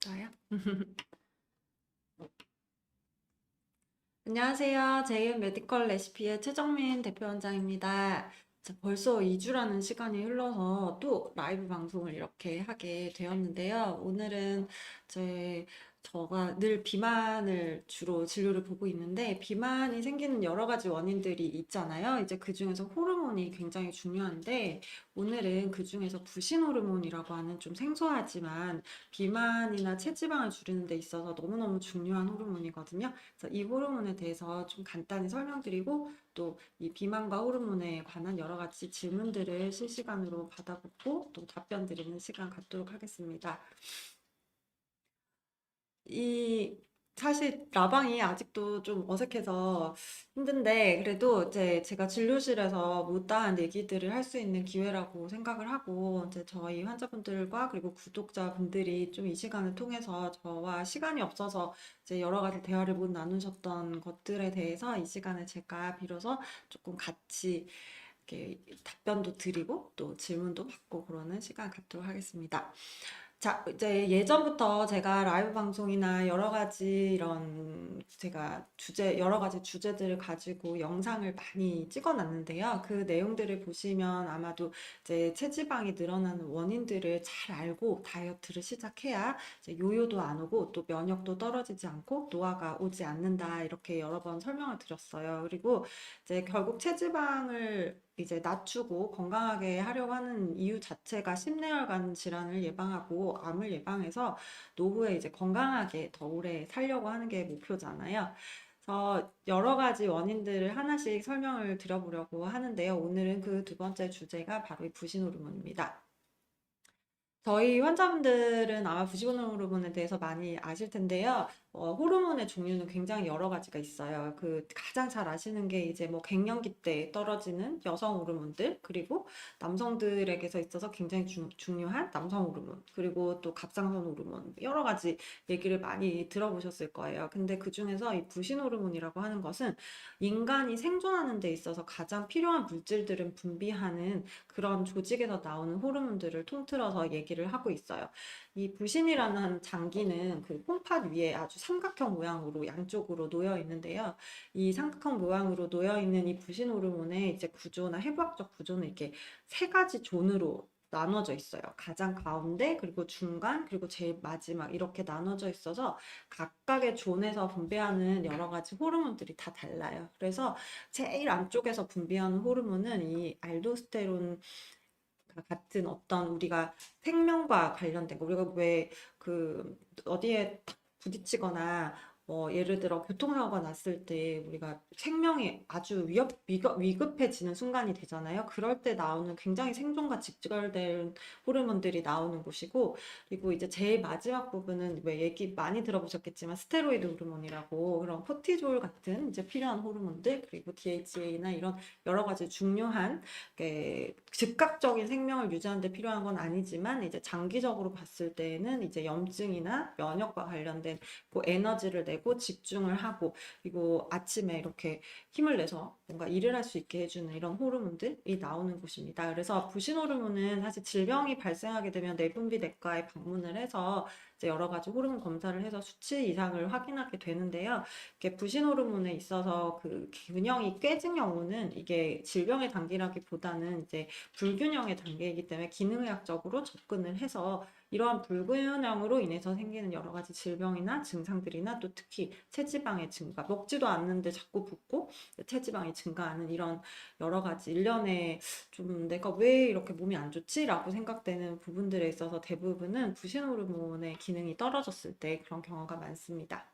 좋아요. 안녕하세요. 제이은 메디컬 레시피의 최정민 대표원장입니다. 자, 벌써 2주라는 시간이 흘러서 또 라이브 방송을 이렇게 하게 되었는데요. 오늘은 제 저가 늘 비만을 주로 진료를 보고 있는데 비만이 생기는 여러 가지 원인들이 있잖아요. 이제 그중에서 호르몬이 굉장히 중요한데 오늘은 그중에서 부신 호르몬이라고 하는 좀 생소하지만 비만이나 체지방을 줄이는 데 있어서 너무너무 중요한 호르몬이거든요. 그래서 이 호르몬에 대해서 좀 간단히 설명드리고 또 이 비만과 호르몬에 관한 여러 가지 질문들을 실시간으로 받아보고 또 답변 드리는 시간 갖도록 하겠습니다. 이 사실 라방이 아직도 좀 어색해서 힘든데 그래도 이제 제가 진료실에서 못다한 얘기들을 할 수 있는 기회라고 생각을 하고 이제 저희 환자분들과 그리고 구독자분들이 좀 이 시간을 통해서 저와 시간이 없어서 이제 여러 가지 대화를 못 나누셨던 것들에 대해서 이 시간에 제가 비로소 조금 같이 이렇게 답변도 드리고 또 질문도 받고 그러는 시간 갖도록 하겠습니다. 자, 이제 예전부터 제가 라이브 방송이나 여러 가지 이런 제가 여러 가지 주제들을 가지고 영상을 많이 찍어 놨는데요. 그 내용들을 보시면 아마도 이제 체지방이 늘어나는 원인들을 잘 알고 다이어트를 시작해야 이제 요요도 안 오고 또 면역도 떨어지지 않고 노화가 오지 않는다. 이렇게 여러 번 설명을 드렸어요. 그리고 이제 결국 체지방을 이제 낮추고 건강하게 하려고 하는 이유 자체가 심내혈관 질환을 예방하고 암을 예방해서 노후에 이제 건강하게 더 오래 살려고 하는 게 목표잖아요. 그래서 여러 가지 원인들을 하나씩 설명을 드려보려고 하는데요. 오늘은 그 두 번째 주제가 바로 이 부신 호르몬입니다. 저희 환자분들은 아마 부지곤 호르몬에 대해서 많이 아실 텐데요. 호르몬의 종류는 굉장히 여러 가지가 있어요. 그 가장 잘 아시는 게 이제 뭐 갱년기 때 떨어지는 여성 호르몬들, 그리고 남성들에게서 있어서 굉장히 중요한 남성 호르몬, 그리고 또 갑상선 호르몬, 여러 가지 얘기를 많이 들어보셨을 거예요. 근데 그 중에서 이 부신 호르몬이라고 하는 것은 인간이 생존하는 데 있어서 가장 필요한 물질들을 분비하는 그런 조직에서 나오는 호르몬들을 통틀어서 얘기를 하고 있어요. 이 부신이라는 장기는 그 콩팥 위에 아주 삼각형 모양으로 양쪽으로 놓여 있는데요. 이 삼각형 모양으로 놓여 있는 이 부신 호르몬의 이제 구조나 해부학적 구조는 이렇게 세 가지 존으로 나눠져 있어요. 가장 가운데, 그리고 중간, 그리고 제일 마지막 이렇게 나눠져 있어서 각각의 존에서 분비하는 여러 가지 호르몬들이 다 달라요. 그래서 제일 안쪽에서 분비하는 호르몬은 이 알도스테론 같은 어떤 우리가 생명과 관련된 거 우리가 왜 그 어디에 탁 부딪히거나 예를 들어 교통사고가 났을 때 우리가 생명이 아주 위급해지는 순간이 되잖아요. 그럴 때 나오는 굉장히 생존과 직결된 호르몬들이 나오는 곳이고 그리고 이제 제일 마지막 부분은 왜 얘기 많이 들어보셨겠지만 스테로이드 호르몬이라고 그런 코티졸 같은 이제 필요한 호르몬들 그리고 DHA나 이런 여러 가지 중요한 즉각적인 생명을 유지하는 데 필요한 건 아니지만 이제 장기적으로 봤을 때는 이제 염증이나 면역과 관련된 그 에너지를 내고 집중을 하고 그리고 아침에 이렇게 힘을 내서 뭔가 일을 할 수 있게 해주는 이런 호르몬들이 나오는 곳입니다. 그래서 부신 호르몬은 사실 질병이 발생하게 되면 내분비내과에 방문을 해서 이제 여러 가지 호르몬 검사를 해서 수치 이상을 확인하게 되는데요. 이렇게 부신 호르몬에 있어서 그 균형이 깨진 경우는 이게 질병의 단계라기보다는 이제 불균형의 단계이기 때문에 기능의학적으로 접근을 해서 이러한 불균형으로 인해서 생기는 여러 가지 질병이나 증상들이나 또 특히 체지방의 증가, 먹지도 않는데 자꾸 붓고 체지방이 증가하는 이런 여러 가지 일련의 좀 내가 왜 이렇게 몸이 안 좋지? 라고 생각되는 부분들에 있어서 대부분은 부신 호르몬의 기능이 떨어졌을 때 그런 경우가 많습니다.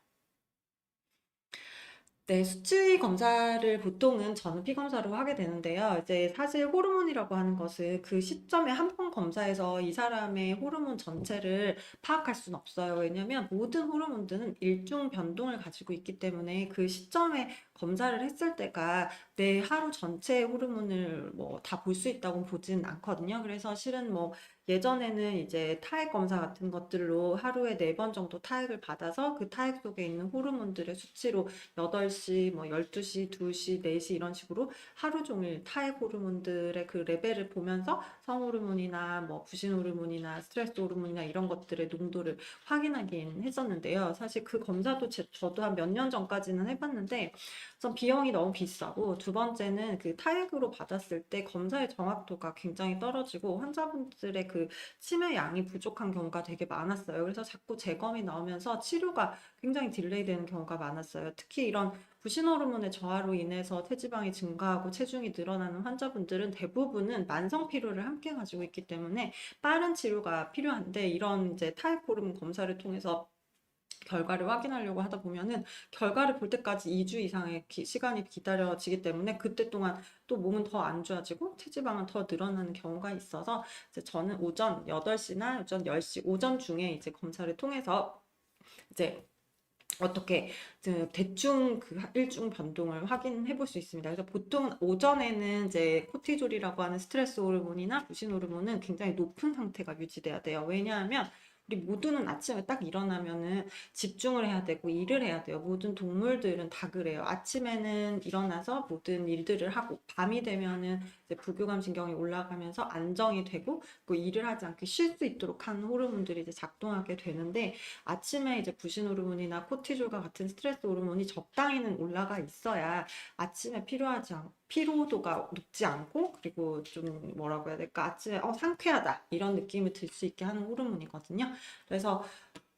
네, 수치 검사를 보통은 저는 피검사로 하게 되는데요. 이제 사실 호르몬이라고 하는 것은 그 시점에 한 번 검사해서 이 사람의 호르몬 전체를 파악할 수는 없어요. 왜냐면 모든 호르몬들은 일중 변동을 가지고 있기 때문에 그 시점에 검사를 했을 때가 내 하루 전체의 호르몬을 뭐 다 볼 수 있다고 보진 않거든요. 그래서 실은 뭐 예전에는 이제 타액 검사 같은 것들로 하루에 4번 정도 타액을 받아서 그 타액 속에 있는 호르몬들의 수치로 8시, 뭐 12시, 2시, 4시 이런 식으로 하루 종일 타액 호르몬들의 그 레벨을 보면서 성호르몬이나 뭐 부신 호르몬이나 스트레스 호르몬이나 이런 것들의 농도를 확인하긴 했었는데요. 사실 그 검사도 저도 한 몇 년 전까지는 해봤는데 우선 비용이 너무 비싸고 두 번째는 그 타액으로 받았을 때 검사의 정확도가 굉장히 떨어지고 환자분들의 그 치매 양이 부족한 경우가 되게 많았어요. 그래서 자꾸 재검이 나오면서 치료가 굉장히 딜레이 되는 경우가 많았어요. 특히 이런 부신 호르몬의 저하로 인해서 체지방이 증가하고 체중이 늘어나는 환자분들은 대부분은 만성 피로를 함께 가지고 있기 때문에 빠른 치료가 필요한데 이런 이제 타입 호르몬 검사를 통해서 결과를 확인하려고 하다 보면은 결과를 볼 때까지 2주 이상의 시간이 기다려지기 때문에 그때 동안 또 몸은 더 안 좋아지고 체지방은 더 늘어나는 경우가 있어서 이제 저는 오전 8시나 오전 10시 오전 중에 이제 검사를 통해서 이제 어떻게 대충 그 일중 변동을 확인해 볼 수 있습니다. 그래서 보통 오전에는 이제 코티졸이라고 하는 스트레스 호르몬이나 부신 호르몬은 굉장히 높은 상태가 유지돼야 돼요. 왜냐하면 우리 모두는 아침에 딱 일어나면은 집중을 해야 되고 일을 해야 돼요. 모든 동물들은 다 그래요. 아침에는 일어나서 모든 일들을 하고 밤이 되면은 이제 부교감 신경이 올라가면서 안정이 되고 그 일을 하지 않게 쉴 수 있도록 하는 호르몬들이 이제 작동하게 되는데 아침에 이제 부신 호르몬이나 코티졸과 같은 스트레스 호르몬이 적당히는 올라가 있어야 아침에 피로도가 높지 않고 그리고 좀 뭐라고 해야 될까 아침에 상쾌하다 이런 느낌을 들 수 있게 하는 호르몬이거든요. 그래서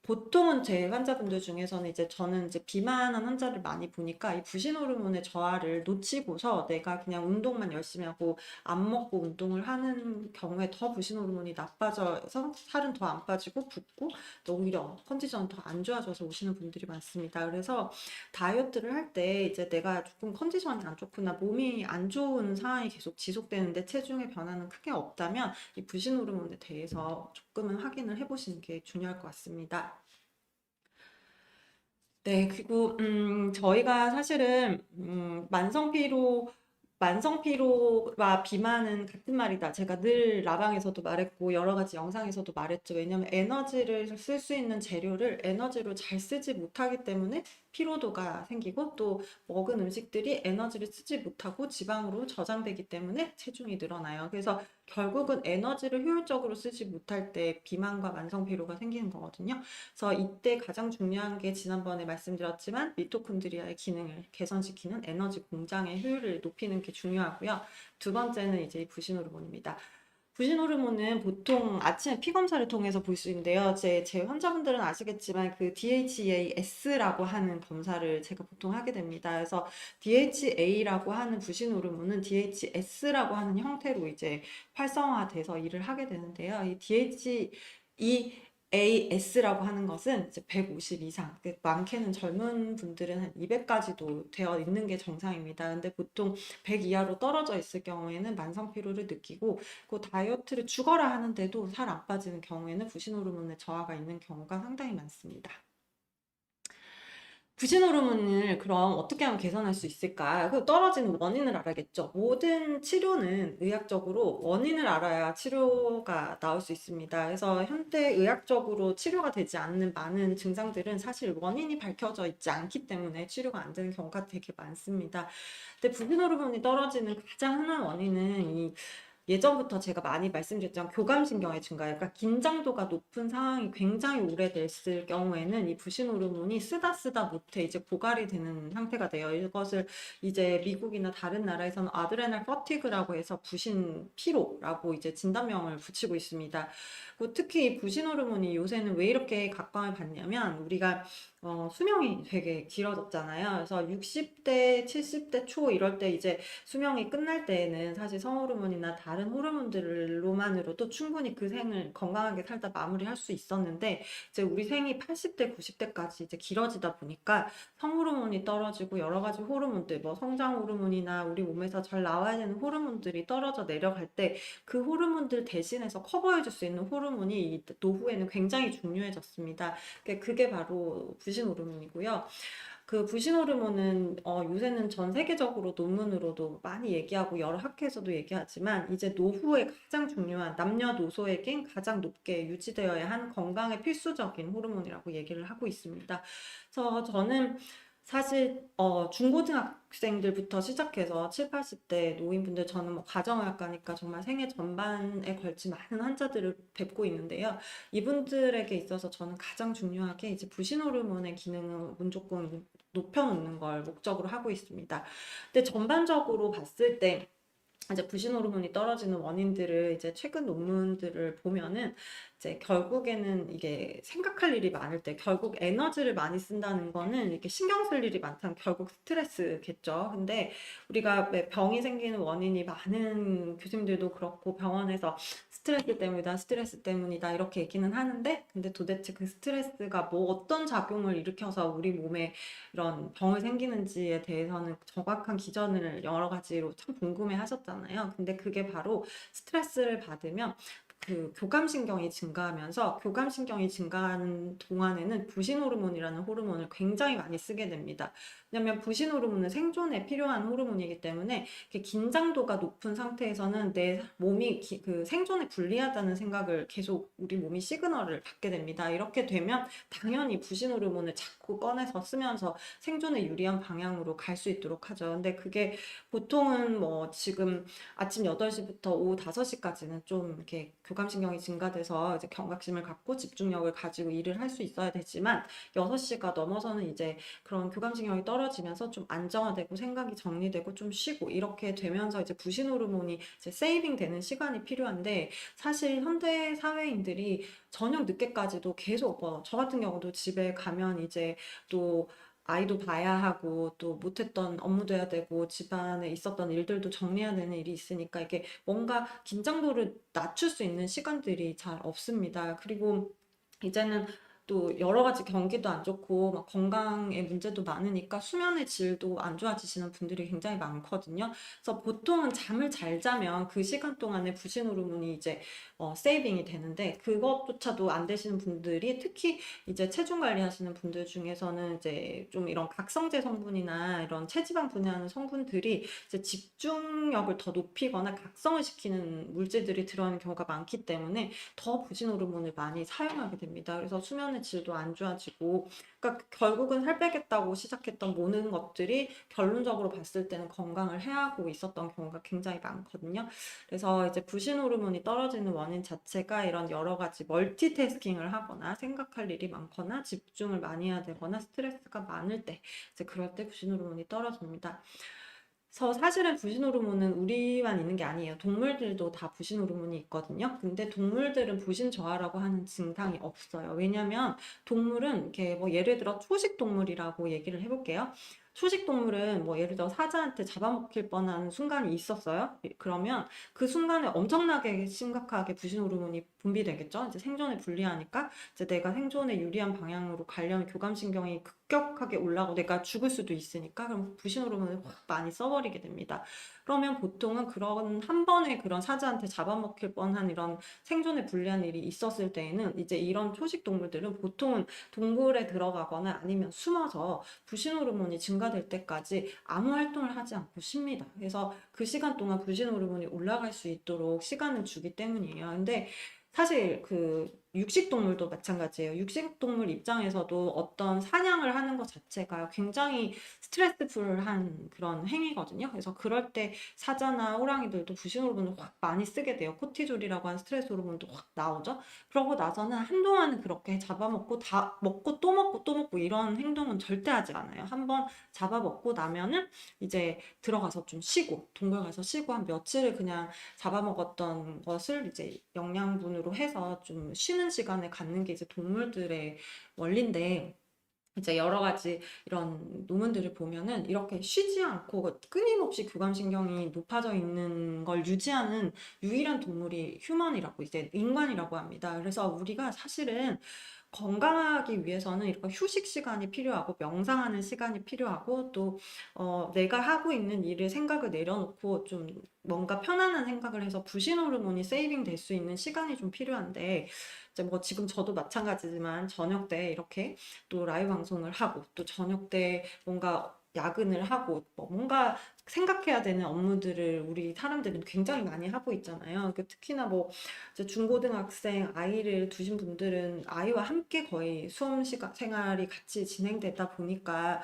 보통은 제 환자분들 중에서는 이제 저는 이제 비만한 환자를 많이 보니까 이 부신 호르몬의 저하를 놓치고서 내가 그냥 운동만 열심히 하고 안 먹고 운동을 하는 경우에 더 부신 호르몬이 나빠져서 살은 더 안 빠지고 붓고 또 오히려 컨디션이 더 안 좋아져서 오시는 분들이 많습니다. 그래서 다이어트를 할 때 이제 내가 조금 컨디션이 안 좋구나 몸이 안 좋은 상황이 계속 지속되는데 체중의 변화는 크게 없다면 이 부신 호르몬에 대해서 조금은 확인을 해보시는 게 중요할 것 같습니다. 네, 그리고 저희가 사실은 만성 피로와 비만은 같은 말이다. 제가 늘 라방에서도 말했고 여러 가지 영상에서도 말했죠. 왜냐하면 에너지를 쓸 수 있는 재료를 에너지로 잘 쓰지 못하기 때문에 피로도가 생기고 또 먹은 음식들이 에너지를 쓰지 못하고 지방으로 저장되기 때문에 체중이 늘어나요. 그래서 결국은 에너지를 효율적으로 쓰지 못할 때 비만과 만성 피로가 생기는 거거든요. 그래서 이때 가장 중요한 게 지난번에 말씀드렸지만 미토콘드리아의 기능을 개선시키는 에너지 공장의 효율을 높이는 게 중요하고요. 두 번째는 이제 부신 호르몬입니다. 부신 호르몬은 보통 아침에 피 검사를 통해서 볼 수 있는데요. 제 환자분들은 아시겠지만 그 DHEAS라고 하는 검사를 제가 보통 하게 됩니다. 그래서 DHA라고 하는 부신 호르몬은 DHS라고 하는 형태로 이제 활성화돼서 일을 하게 되는데요. 이 DHEAS라고 하는 것은 이제 150 이상, 많게는 젊은 분들은 한 200까지도 되어 있는 게 정상입니다. 근데 보통 100 이하로 떨어져 있을 경우에는 만성 피로를 느끼고 그 다이어트를 죽어라 하는데도 살 안 빠지는 경우에는 부신 호르몬의 저하가 있는 경우가 상당히 많습니다. 부신 호르몬을 그럼 어떻게 하면 개선할 수 있을까? 그 떨어지는 원인을 알아야겠죠. 모든 치료는 의학적으로 원인을 알아야 치료가 나올 수 있습니다. 그래서 현대 의학적으로 치료가 되지 않는 많은 증상들은 사실 원인이 밝혀져 있지 않기 때문에 치료가 안 되는 경우가 되게 많습니다. 근데 부신 호르몬이 떨어지는 가장 흔한 원인은 예전부터 제가 많이 말씀드렸지만 교감신경의 증가예요. 그러니까 긴장도가 높은 상황이 굉장히 오래됐을 경우에는 이 부신 호르몬이 쓰다 못해 이제 고갈이 되는 상태가 돼요. 이것을 이제 미국이나 다른 나라에서는 아드레날 퍼티그라고 해서 부신 피로라고 이제 진단명을 붙이고 있습니다. 그리고 특히 이 부신 호르몬이 요새는 왜 이렇게 각광을 받냐면 우리가 수명이 되게 길어졌잖아요. 그래서 60대, 70대 초 이럴 때 이제 수명이 끝날 때에는 사실 성호르몬이나 다른 호르몬들로만으로도 충분히 그 생을 건강하게 살다 마무리할 수 있었는데 이제 우리 생이 80대, 90대까지 이제 길어지다 보니까 성호르몬이 떨어지고 여러 가지 호르몬들, 뭐 성장 호르몬이나 우리 몸에서 잘 나와야 되는 호르몬들이 떨어져 내려갈 때 그 호르몬들 대신해서 커버해줄 수 있는 호르몬이 노후에는 굉장히 중요해졌습니다. 그게 바로 부신 호르몬이고요. 그 부신 호르몬은 요새는 전 세계적으로 논문으로도 많이 얘기하고 여러 학회에서도 얘기하지만 이제 노후에 가장 중요한 남녀노소에겐 가장 높게 유지되어야 한 건강에 필수적인 호르몬이라고 얘기를 하고 있습니다. 그래서 저는 사실 중고등학생들부터 시작해서 7, 80대 노인분들 저는 뭐 가정의학과니까 정말 생애 전반에 걸친 많은 환자들을 뵙고 있는데요. 이분들에게 있어서 저는 가장 중요하게 이제 부신 호르몬의 기능을 무조건 높여놓는 걸 목적으로 하고 있습니다. 근데 전반적으로 봤을 때 이제 부신 호르몬이 떨어지는 원인들을 이제 최근 논문들을 보면은 이제 결국에는 이게 생각할 일이 많을 때 결국 에너지를 많이 쓴다는 거는 이렇게 신경 쓸 일이 많다면 결국 스트레스겠죠. 근데 우리가 왜 병이 생기는 원인이 많은 교수님들도 그렇고 병원에서 스트레스 때문이다, 스트레스 때문이다 이렇게 얘기는 하는데 근데 도대체 그 스트레스가 뭐 어떤 작용을 일으켜서 우리 몸에 이런 병을 생기는지에 대해서는 정확한 기전을 여러 가지로 참 궁금해 하셨잖아요. 근데 그게 바로 스트레스를 받으면 그 교감신경이 증가하면서 교감신경이 증가하는 동안에는 부신 호르몬이라는 호르몬을 굉장히 많이 쓰게 됩니다. 왜냐면 부신 호르몬은 생존에 필요한 호르몬이기 때문에 긴장도가 높은 상태에서는 내 몸이 그 생존에 불리하다는 생각을 계속 우리 몸이 시그널을 받게 됩니다. 이렇게 되면 당연히 부신 호르몬을 자꾸 꺼내서 쓰면서 생존에 유리한 방향으로 갈 수 있도록 하죠. 근데 그게 보통은 뭐 지금 아침 8시부터 오후 5시까지는 좀 이렇게 교감신경이 증가돼서 이제 경각심을 갖고 집중력을 가지고 일을 할 수 있어야 되지만 6시가 넘어서는 이제 그런 교감신경이 떨어지면서 좀 안정화되고 생각이 정리되고 좀 쉬고 이렇게 되면서 이제 부신 호르몬이 이제 세이빙 되는 시간이 필요한데 사실 현대 사회인들이 저녁 늦게까지도 계속 저 같은 경우도 집에 가면 이제 또 아이도 봐야 하고 또 못했던 업무도 해야 되고 집안에 있었던 일들도 정리해야 되는 일이 있으니까 이게 뭔가 긴장도를 낮출 수 있는 시간들이 잘 없습니다. 그리고 이제는 또 여러 가지 경기도 안 좋고 막 건강에 문제도 많으니까 수면의 질도 안 좋아지시는 분들이 굉장히 많거든요. 그래서 보통은 잠을 잘 자면 그 시간 동안에 부신 호르몬이 이제 세이빙이 되는데 그것조차도 안 되시는 분들이 특히 이제 체중 관리하시는 분들 중에서는 이제 좀 이런 각성제 성분이나 이런 체지방 분해하는 성분들이 이제 집중력을 더 높이거나 각성을 시키는 물질들이 들어있는 경우가 많기 때문에 더 부신 호르몬을 많이 사용하게 됩니다. 그래서 수면의 질도 안 좋아지고, 그러니까 결국은 살 빼겠다고 시작했던 모든 것들이 결론적으로 봤을 때는 건강을 해하고 있었던 경우가 굉장히 많거든요. 그래서 이제 부신 호르몬이 떨어지는 원인 자체가 이런 여러 가지 멀티태스킹을 하거나 생각할 일이 많거나 집중을 많이 해야 되거나 스트레스가 많을 때 이제 그럴 때 부신 호르몬이 떨어집니다. 그래서 사실은 부신 호르몬은 우리만 있는 게 아니에요. 동물들도 다 부신 호르몬이 있거든요. 근데 동물들은 부신 저하라고 하는 증상이 없어요. 왜냐면 동물은 이렇게 뭐 예를 들어 초식 동물이라고 얘기를 해볼게요. 초식 동물은 뭐 예를 들어 사자한테 잡아먹힐 뻔한 순간이 있었어요. 그러면 그 순간에 엄청나게 심각하게 부신 호르몬이 분비되겠죠. 이제 생존에 불리하니까 이제 내가 생존에 유리한 방향으로 가려면 교감신경이 급격하게 올라가고 내가 죽을 수도 있으니까 그럼 부신 호르몬을 확 많이 써버리게 됩니다. 그러면 보통은 그런 한 번에 그런 사자한테 잡아먹힐 뻔한 이런 생존에 불리한 일이 있었을 때에는 이제 이런 초식 동물들은 보통은 동굴에 들어가거나 아니면 숨어서 부신 호르몬이 증가될 때까지 아무 활동을 하지 않고 쉽니다. 그래서 그 시간 동안 부신 호르몬이 올라갈 수 있도록 시간을 주기 때문이에요. 근데 사실 그 육식동물도 마찬가지예요. 육식동물 입장에서도 어떤 사냥을 하는 것 자체가 굉장히 스트레스풀한 그런 행위거든요. 그래서 그럴 때 사자나 호랑이들도 부신 호르몬을 확 많이 쓰게 돼요. 코티졸이라고 하는 스트레스 호르몬도 확 나오죠. 그러고 나서는 한동안은 그렇게 잡아먹고 다 먹고 또 먹고 또 먹고 이런 행동은 절대 하지 않아요. 한번 잡아먹고 나면은 이제 들어가서 좀 쉬고 동굴 가서 쉬고 한 며칠을 그냥 잡아먹었던 것을 이제 영양분으로 해서 좀 쉬는 시간을 갖는 게 이제 동물들의 원리인데 이제 여러 가지 이런 논문들을 보면은 이렇게 쉬지 않고 끊임없이 교감신경이 높아져 있는 걸 유지하는 유일한 동물이 휴먼이라고 이제 인간이라고 합니다. 그래서 우리가 사실은 건강하기 위해서는 이렇게 휴식 시간이 필요하고 명상하는 시간이 필요하고 또 내가 하고 있는 일을 생각을 내려놓고 좀 뭔가 편안한 생각을 해서 부신 호르몬이 세이빙 될 수 있는 시간이 좀 필요한데 이제 뭐 지금 저도 마찬가지지만 저녁 때 이렇게 또 라이브 방송을 하고 또 저녁 때 뭔가 야근을 하고 뭐 뭔가 생각해야 되는 업무들을 우리 사람들은 굉장히 많이 하고 있잖아요. 특히나 뭐 이제 중고등학생 아이를 두신 분들은 아이와 함께 거의 수험 시간 생활이 같이 진행되다 보니까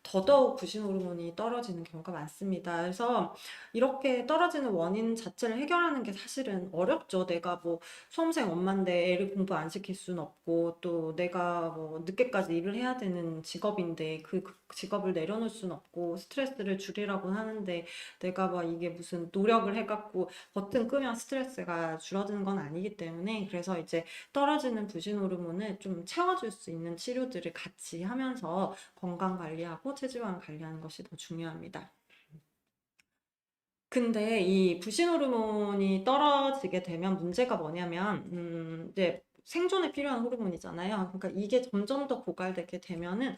더더욱 부신 호르몬이 떨어지는 경우가 많습니다. 그래서 이렇게 떨어지는 원인 자체를 해결하는 게 사실은 어렵죠. 내가 뭐 수험생 엄마인데 애를 공부 안 시킬 수는 없고 또 내가 뭐 늦게까지 일을 해야 되는 직업인데 그 직업을 내려놓을 수는 없고 스트레스를 줄이라고 하는데 내가 막 이게 무슨 노력을 해갖고 버튼 끄면 스트레스가 줄어드는 건 아니기 때문에 그래서 이제 떨어지는 부신 호르몬을 좀 채워줄 수 있는 치료들을 같이 하면서 건강 관리하고 체지방 관리하는 것이 더 중요합니다. 근데 이 부신 호르몬이 떨어지게 되면 문제가 뭐냐면, 이제 생존에 필요한 호르몬이잖아요. 그러니까 이게 점점 더 고갈되게 되면은,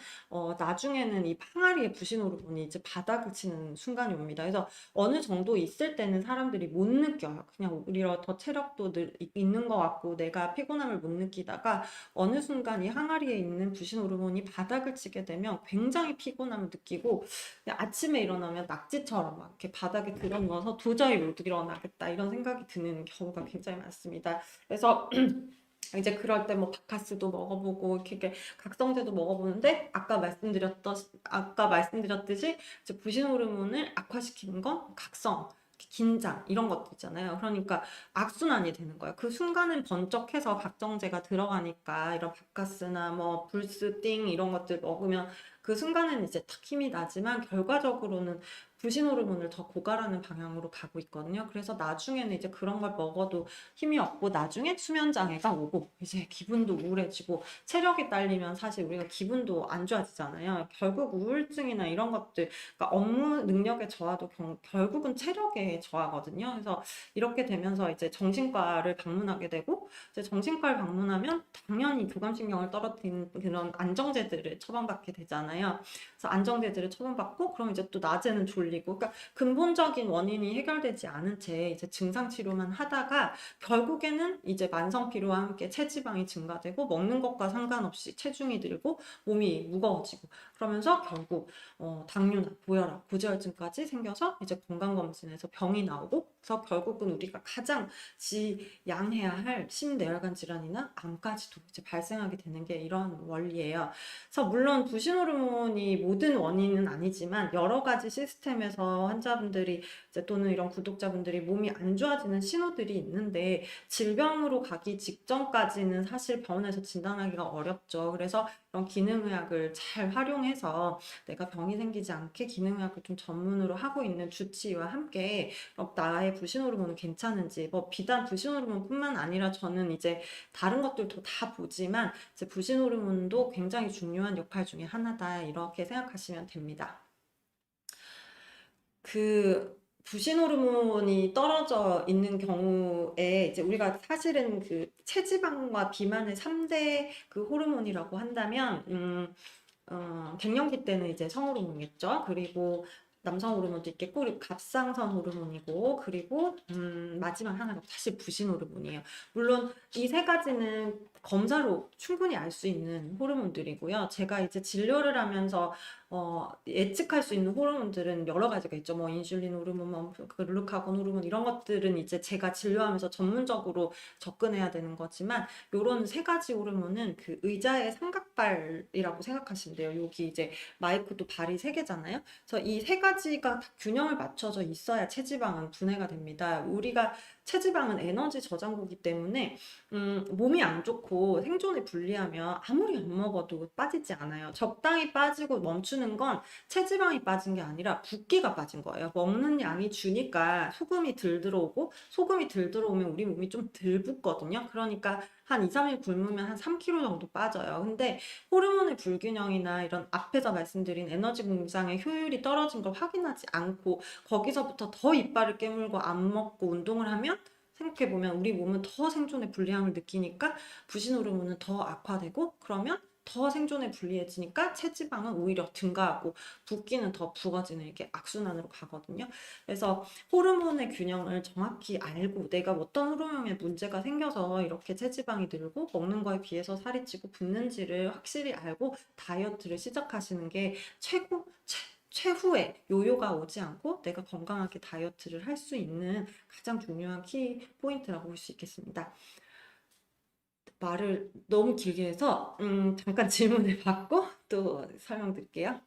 나중에는 이 항아리의 부신 호르몬이 이제 바닥을 치는 순간이 옵니다. 그래서 어느 정도 있을 때는 사람들이 못 느껴요. 그냥 오히려 더 체력도 있는 것 같고, 내가 피곤함을 못 느끼다가 어느 순간 이 항아리에 있는 부신 호르몬이 바닥을 치게 되면 굉장히 피곤함을 느끼고, 아침에 일어나면 낙지처럼 막 이렇게 바닥에 들어누워서 도저히 못 일어나겠다 이런 생각이 드는 경우가 굉장히 많습니다. 그래서 이제 그럴 때 뭐 바카스도 먹어보고 이렇게 각성제도 먹어보는데 아까 말씀드렸듯이 이제 부신 호르몬을 악화시키는 건 각성, 긴장 이런 것도 있잖아요. 그러니까 악순환이 되는 거예요. 그 순간은 번쩍해서 각성제가 들어가니까 이런 바카스나 뭐 불스띵 이런 것들 먹으면 그 순간은 이제 탁 힘이 나지만 결과적으로는 부신 호르몬을 더 고갈하는 방향으로 가고 있거든요. 그래서 나중에는 이제 그런 걸 먹어도 힘이 없고 나중에 수면 장애가 오고 이제 기분도 우울해지고 체력이 딸리면 사실 우리가 기분도 안 좋아지잖아요. 결국 우울증이나 이런 것들, 그러니까 업무 능력의 저하도 결국은 체력의 저하거든요. 그래서 이렇게 되면서 이제 정신과를 방문하게 되고 이제 정신과를 방문하면 당연히 교감신경을 떨어뜨리는 그런 안정제들을 처방받게 되잖아요. 그래서 안정제들을 처방받고 그럼 이제 또 낮에는 졸리고 그러니까 근본적인 원인이 해결되지 않은 채 이제 증상 치료만 하다가 결국에는 이제 만성 피로와 함께 체지방이 증가되고 먹는 것과 상관없이 체중이 늘고 몸이 무거워지고 그러면서 결국 당뇨나 고혈압, 고지혈증까지 생겨서 이제 건강검진에서 병이 나오고 그래서 결국은 우리가 가장 지양해야 할 심뇌혈관 질환이나 암까지도 이제 발생하게 되는 게 이런 원리예요. 그래서 물론 부신 호르몬이 모든 원인은 아니지만 여러 가지 시스템에서 환자분들이 이제 또는 이런 구독자분들이 몸이 안 좋아지는 신호들이 있는데 질병으로 가기 직전까지는 사실 병원에서 진단하기가 어렵죠. 그래서 이런 기능의학을 잘 활용해서 내가 병이 생기지 않게 기능의학을 좀 전문으로 하고 있는 주치의와 함께 나의 부신 호르몬은 괜찮은지 뭐 비단 부신 호르몬뿐만 아니라 저는 이제 다른 것들도 다 보지만 이제 부신 호르몬도 굉장히 중요한 역할 중에 하나다 이렇게 생각하시면 됩니다. 그 부신 호르몬이 떨어져 있는 경우에 이제 우리가 사실은 그 체지방과 비만의 3대 그 호르몬이라고 한다면 갱년기 때는 이제 성호르몬이겠죠. 그리고 남성 호르몬도 있겠고, 그리고 갑상선 호르몬이고, 그리고 마지막 하나가 사실 부신 호르몬이에요. 물론 이 세 가지는 검사로 충분히 알 수 있는 호르몬들이고요. 제가 이제 진료를 하면서 예측할 수 있는 호르몬들은 여러 가지가 있죠. 뭐 인슐린 호르몬, 뭐 글루카곤 호르몬 이런 것들은 이제 제가 진료하면서 전문적으로 접근해야 되는 거지만 요런 세 가지 호르몬은 그 의자의 삼각발이라고 생각하시면 돼요. 여기 이제 마이크도 발이 세 개잖아요. 그래서 이 세 가지가 다 균형을 맞춰져 있어야 체지방은 분해가 됩니다. 우리가 체지방은 에너지 저장고이기 때문에 몸이 안 좋고 생존에 불리하면 아무리 안 먹어도 빠지지 않아요. 적당히 빠지고 멈추는 건 체지방이 빠진 게 아니라 붓기가 빠진 거예요. 먹는 양이 주니까 소금이 덜 들어오고 소금이 덜 들어오면 우리 몸이 좀 덜 붓거든요. 그러니까 한 2, 3일 굶으면 한 3kg 정도 빠져요. 근데 호르몬의 불균형이나 이런 앞에서 말씀드린 에너지 공장의 효율이 떨어진 걸 확인하지 않고 거기서부터 더 이빨을 깨물고 안 먹고 운동을 하면 생각해보면 우리 몸은 더 생존에 불리함을 느끼니까 부신 호르몬은 더 악화되고, 그러면 더 생존에 불리해지니까 체지방은 오히려 증가하고 붓기는 더 부어지는 이게 악순환으로 가거든요. 그래서 호르몬의 균형을 정확히 알고 내가 어떤 호르몬에 문제가 생겨서 이렇게 체지방이 늘고 먹는 거에 비해서 살이 찌고 붓는지를 확실히 알고 다이어트를 시작하시는 게 최후의 요요가 오지 않고 내가 건강하게 다이어트를 할 수 있는 가장 중요한 키 포인트라고 볼 수 있겠습니다. 말을 너무 길게 해서 잠깐 질문을 받고 또 설명드릴게요.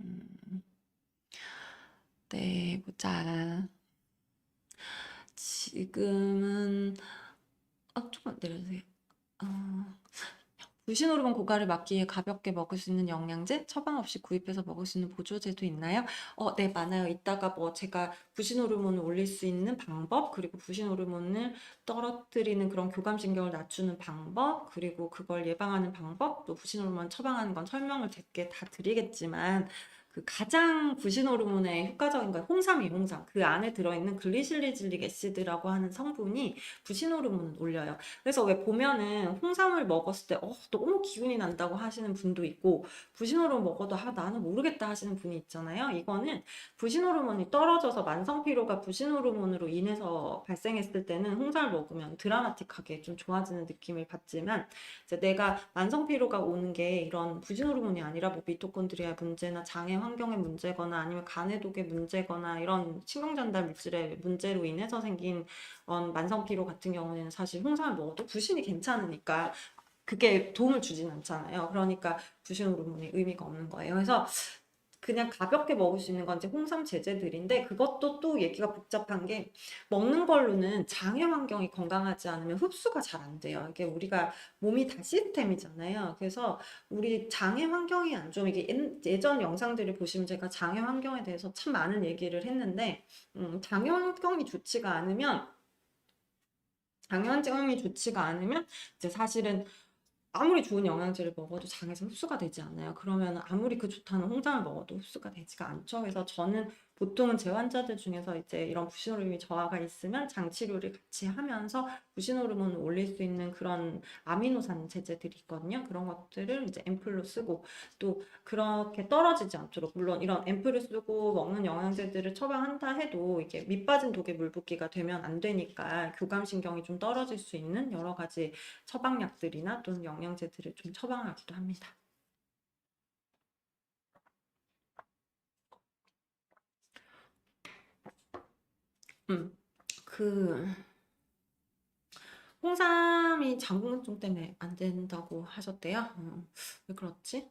음, 네, 보자. 지금은 조금만 내려주세요. 어, 부신 호르몬 고갈을 막기 위해 가볍게 먹을 수 있는 영양제, 처방 없이 구입해서 먹을 수 있는 보조제도 있나요? 네, 많아요. 이따가 뭐 제가 부신 호르몬을 올릴 수 있는 방법, 그리고 부신 호르몬을 떨어뜨리는 그런 교감신경을 낮추는 방법, 그리고 그걸 예방하는 방법, 또 부신 호르몬 처방하는 건 설명을 제게 다 드리겠지만, 그 가장 부신 호르몬의 효과적인 건 홍삼이에요, 홍삼. 그 안에 들어있는 글리실리질릭 애시드라고 하는 성분이 부신 호르몬을 올려요. 그래서 왜 보면은 홍삼을 먹었을 때 너무 기운이 난다고 하시는 분도 있고 부신 호르몬 먹어도 나는 모르겠다 하시는 분이 있잖아요. 이거는 부신 호르몬이 떨어져서 만성 피로가 부신 호르몬으로 인해서 발생했을 때는 홍삼을 먹으면 드라마틱하게 좀 좋아지는 느낌을 받지만 이제 내가 만성 피로가 오는 게 이런 부신 호르몬이 아니라 뭐 미토콘드리아 문제나 장애 환경의 문제거나 아니면 간의 독의 문제거나 이런 신경 전달 물질의 문제로 인해서 생긴 만성 피로 같은 경우에는 사실 홍삼을 먹어도 부신이 괜찮으니까 그게 도움을 주진 않잖아요. 그러니까 부신 호르몬이 의미가 없는 거예요. 그래서 그냥 가볍게 먹을 수 있는 건 이제 홍삼 제제들인데 그것도 또 얘기가 복잡한 게 먹는 걸로는 장애 환경이 건강하지 않으면 흡수가 잘 안 돼요. 이게 우리가 몸이 다 시스템이잖아요. 그래서 우리 장애 환경이 안 좋으면 이게 예전 영상들을 보시면 제가 장애 환경에 대해서 참 많은 얘기를 했는데 장애 환경이 좋지가 않으면 장현증이 좋지가 않으면 이제 사실은 아무리 좋은 영양제를 먹어도 장에서 흡수가 되지 않아요. 그러면 아무리 그 좋다는 홍삼을 먹어도 흡수가 되지가 않죠. 그래서 저는 보통은 제 환자들 중에서 이제 이런 부신호르몬 저하가 있으면 장 치료를 같이 하면서 부신호르몬을 올릴 수 있는 그런 아미노산 제제들이 있거든요. 그런 것들을 이제 앰플로 쓰고 또 그렇게 떨어지지 않도록 물론 이런 앰플을 쓰고 먹는 영양제들을 처방한다 해도 이게 밑 빠진 독에 물 붓기가 되면 안 되니까 교감신경이 좀 떨어질 수 있는 여러 가지 처방약들이나 또는 영양제들을 좀 처방하기도 합니다. 음, 그 홍삼이 장군증 때문에 안 된다고 하셨대요. 왜 그렇지?